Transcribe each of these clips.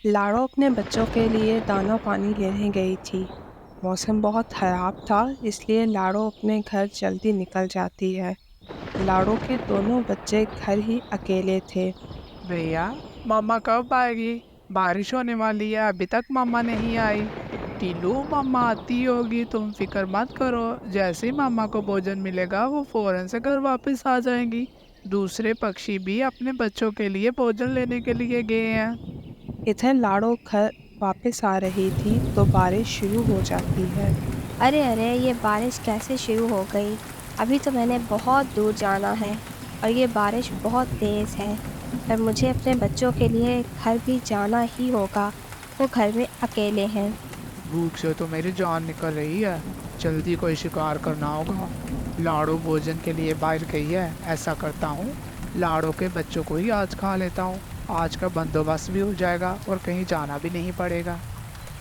लाड़ो अपने बच्चों के लिए दाना पानी लेने गई थी। मौसम बहुत खराब था, इसलिए लाड़ो अपने घर जल्दी निकल जाती है। लाड़ो के दोनों बच्चे घर ही अकेले थे। भैया, मम्मा कब आएगी? बारिश होने वाली है, अभी तक मम्मा नहीं आई। टीलू, मम्मा आती होगी, तुम फिक्र मत करो। जैसे ही मम्मा को भोजन मिलेगा वो फौरन से घर वापस आ जाएंगी। दूसरे पक्षी भी अपने बच्चों के लिए भोजन लेने के लिए गए हैं। इधर लाड़ो घर वापस आ रही थी तो बारिश शुरू हो जाती है। अरे अरे, ये बारिश कैसे शुरू हो गई? अभी तो मैंने बहुत दूर जाना है और ये बारिश बहुत तेज़ है। पर मुझे अपने बच्चों के लिए घर भी जाना ही होगा। वो घर में अकेले हैं। भूख से तो मेरी जान निकल रही है। जल्दी कोई शिकार करना होगा। लाड़ो भोजन के लिए बाहर गई है। ऐसा करता हूँ, लाड़ो के बच्चों को ही आज खा लेता हूँ। आज का बंदोबस्त भी हो जाएगा और कहीं जाना भी नहीं पड़ेगा।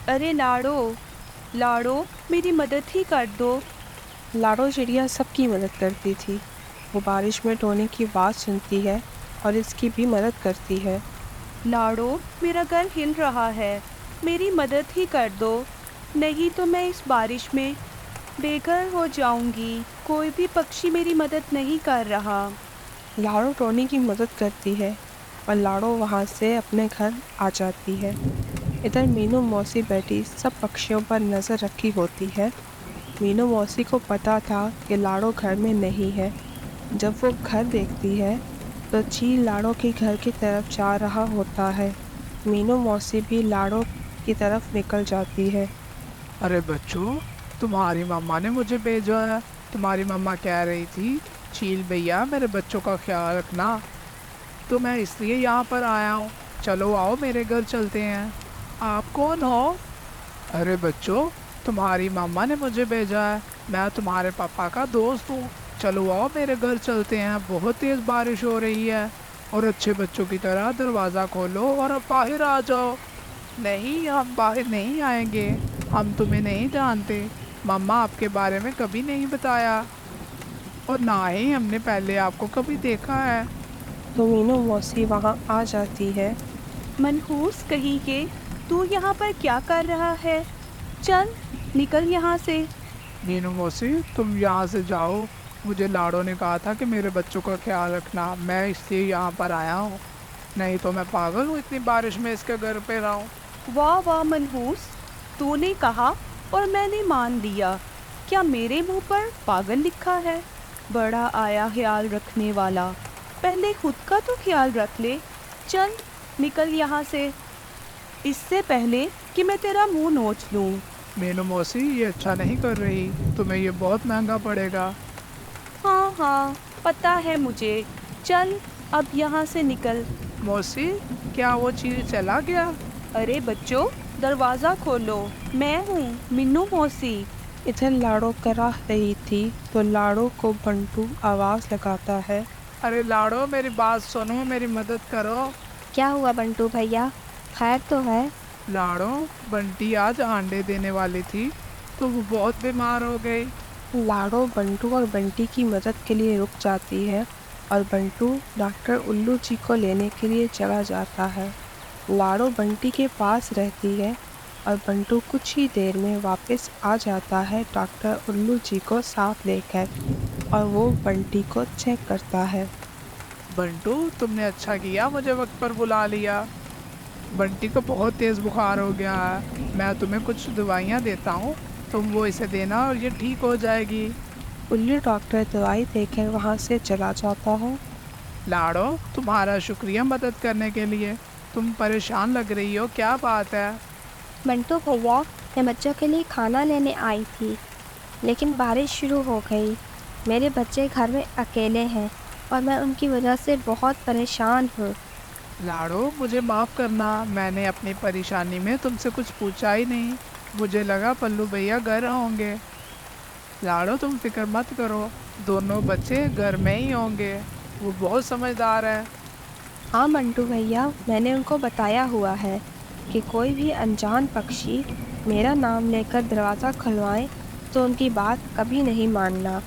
अरे लाड़ो, लाड़ो, मेरी मदद ही कर दो। लाड़ो चिड़िया सबकी मदद करती थी। वो बारिश में टोनी की आवाज़ सुनती है और इसकी भी मदद करती है। लाड़ो, मेरा घर हिल रहा है, मेरी मदद ही कर दो, नहीं तो मैं इस बारिश में बेघर हो जाऊंगी। कोई भी पक्षी मेरी मदद नहीं कर रहा। लाड़ो टोनी की मदद करती है और लाड़ो वहाँ से अपने घर आ जाती है। इधर मीनू मौसी बैठी सब पक्षियों पर नज़र रखी होती है। मीनू मौसी को पता था कि लाड़ो घर में नहीं है। जब वो घर देखती है तो चील लाड़ो के घर की तरफ जा रहा होता है। मीनू मौसी भी लाड़ो की तरफ निकल जाती है। अरे बच्चों, तुम्हारी मम्मा ने मुझे भेजा है। तुम्हारी मम्मा कह रही थी, चील भैया मेरे बच्चों का ख्याल रखना। तो मैं इसलिए यहाँ पर आया हूँ। चलो आओ, मेरे घर चलते हैं। आप कौन हो? अरे बच्चों, तुम्हारी मम्मा ने मुझे भेजा है। मैं तुम्हारे पापा का दोस्त हूँ। चलो आओ, मेरे घर चलते हैं। बहुत तेज़ बारिश हो रही है। और अच्छे बच्चों की तरह दरवाज़ा खोलो और अब बाहर आ जाओ। नहीं, हम बाहर नहीं आएंगे। हम तुम्हें नहीं जानते। मम्मा आपके बारे में कभी नहीं बताया और ना ही हमने पहले आपको कभी देखा है। तो मीनू मौसी वहाँ आ जाती है। मनहूस कहीं के, तू यहाँ पर क्या कर रहा है? चल निकल यहाँ से। मीनू मौसी, तुम यहाँ से जाओ। मुझे लाड़ो ने कहा था कि मेरे बच्चों का ख्याल रखना। मैं इसलिए यहाँ पर आया हूँ। नहीं तो मैं पागल हूँ इतनी बारिश में इसके घर पे रहूँ। वाह वाह मनहूस, तूने कहा और मैंने मान लिया। क्या मेरे मुंह पर पागल लिखा है? बड़ा आया ख्याल रखने वाला। पहले खुद का तो ख्याल रख ले। चल निकल यहाँ से, इससे पहले कि मैं तेरा मुंह नोच लूँ। मीनू मौसी, ये अच्छा नहीं कर रही। तुम्हें ये बहुत महंगा पड़ेगा। हाँ हाँ, पता है मुझे। चल अब यहाँ से निकल। मौसी, क्या वो चीज़ चला गया? अरे बच्चों, दरवाज़ा खोलो, मैं हूँ मिन्नू मौसी। इधर लाड़ो कराह रही थी तो लाड़ो को बंटू आवाज़ लगाता है। अरे लाड़ो, मेरी बात सुनो, मेरी मदद करो। क्या हुआ बंटू भैया? खैर तो है? लाड़ो, बंटी आज अंडे देने वाली थी तो वो बहुत बीमार हो गई। लाड़ो बंटू और बंटी की मदद के लिए रुक जाती है और बंटू डॉक्टर उल्लू जी को लेने के लिए चला जाता है। लाड़ो बंटी के पास रहती है और बंटू कुछ ही देर में वापस आ जाता है डॉक्टर उल्लू जी को साथ लेकर, और वो बंटी को चेक करता है। बंटू, तुमने अच्छा किया मुझे वक्त पर बुला लिया। बंटी को बहुत तेज़ बुखार हो गया है। मैं तुम्हें कुछ दवाइयाँ देता हूँ, तुम वो इसे देना और ये ठीक हो जाएगी। उल्लू डॉक्टर दवाई देकर वहाँ से चला जाता है। लाड़ो, तुम्हारा शुक्रिया मदद करने के लिए। तुम परेशान लग रही हो, क्या बात है? बंटू भैया, मैं बच्चों के लिए खाना लेने आई थी, लेकिन बारिश शुरू हो गई। मेरे बच्चे घर में अकेले हैं और मैं उनकी वजह से बहुत परेशान हूँ। लाड़ो, मुझे माफ़ करना, मैंने अपनी परेशानी में तुमसे कुछ पूछा ही नहीं। मुझे लगा पल्लू भैया घर होंगे। लाड़ो, तुम फिक्र मत करो, दोनों बच्चे घर में ही होंगे। वो बहुत समझदार है। हाँ बंटू भैया, मैंने उनको बताया हुआ है कि कोई भी अनजान पक्षी मेरा नाम लेकर दरवाज़ा खुलवाए तो उनकी बात कभी नहीं मानना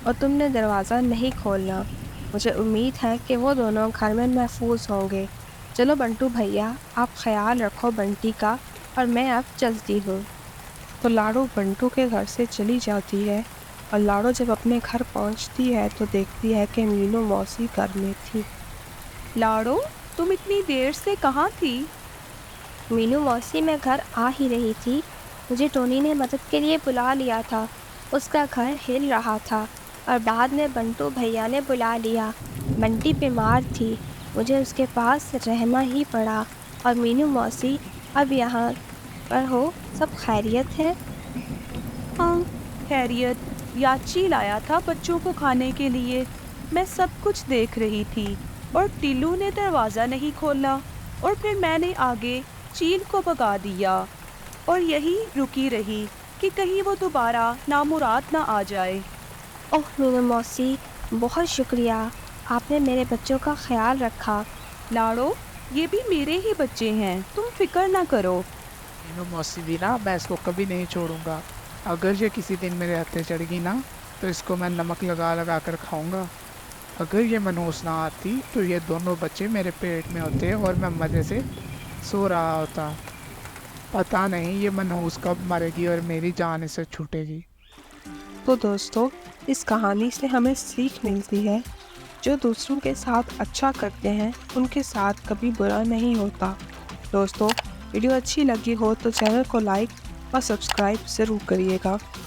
और तुमने दरवाज़ा नहीं खोलना। मुझे उम्मीद है कि वो दोनों घर में महफूज होंगे। चलो बंटू भैया, आप ख्याल रखो बंटी का, और मैं अब चलती हूँ। तो लाडो बंटू के घर से चली जाती है और लाडो जब अपने घर पहुंचती है तो देखती है कि मीनू मौसी घर में थी। लाडो, तुम इतनी देर से कहाँ थी? मीनू मौसी मैं घर आ ही रही थी। मुझे टोनी ने मदद के लिए बुला लिया था। उसका घर हिल रहा था और बाद में बंटू भैया ने बुला लिया। बंटी बीमार थी, मुझे उसके पास रहना ही पड़ा। और मीनू मौसी अब यहाँ पर हो, सब खैरियत है? हाँ, खैरियत। याची लाया था बच्चों को खाने के लिए। मैं सब कुछ देख रही थी और टिल्लू ने दरवाज़ा नहीं खोला और फिर मैंने आगे चील को भगा दिया और यही रुकी रही कि कहीं वो दोबारा नामुराद ना आ जाए। ओह मीनू मौसी, बहुत शुक्रिया, आपने मेरे बच्चों का ख्याल रखा। लाडो, ये भी मेरे ही बच्चे हैं, तुम फिक्र ना करो। मीनू मौसी भी ना, मैं इसको कभी नहीं छोड़ूंगा। अगर ये किसी दिन मेरे हत्थे चढ़ गई ना, तो इसको मैं नमक लगा लगा कर खाऊंगा। अगर ये मनहूस ना आती तो ये दोनों बच्चे मेरे पेट में होते और मैं मज़े से सो रहा होता। पता नहीं ये मनहूस कब मरेगी और मेरी जान इसे छूटेगी। तो दोस्तों, इस कहानी से हमें सीख मिलती है, जो दूसरों के साथ अच्छा करते हैं उनके साथ कभी बुरा नहीं होता। दोस्तों, वीडियो अच्छी लगी हो तो चैनल को लाइक और सब्सक्राइब ज़रूर करिएगा।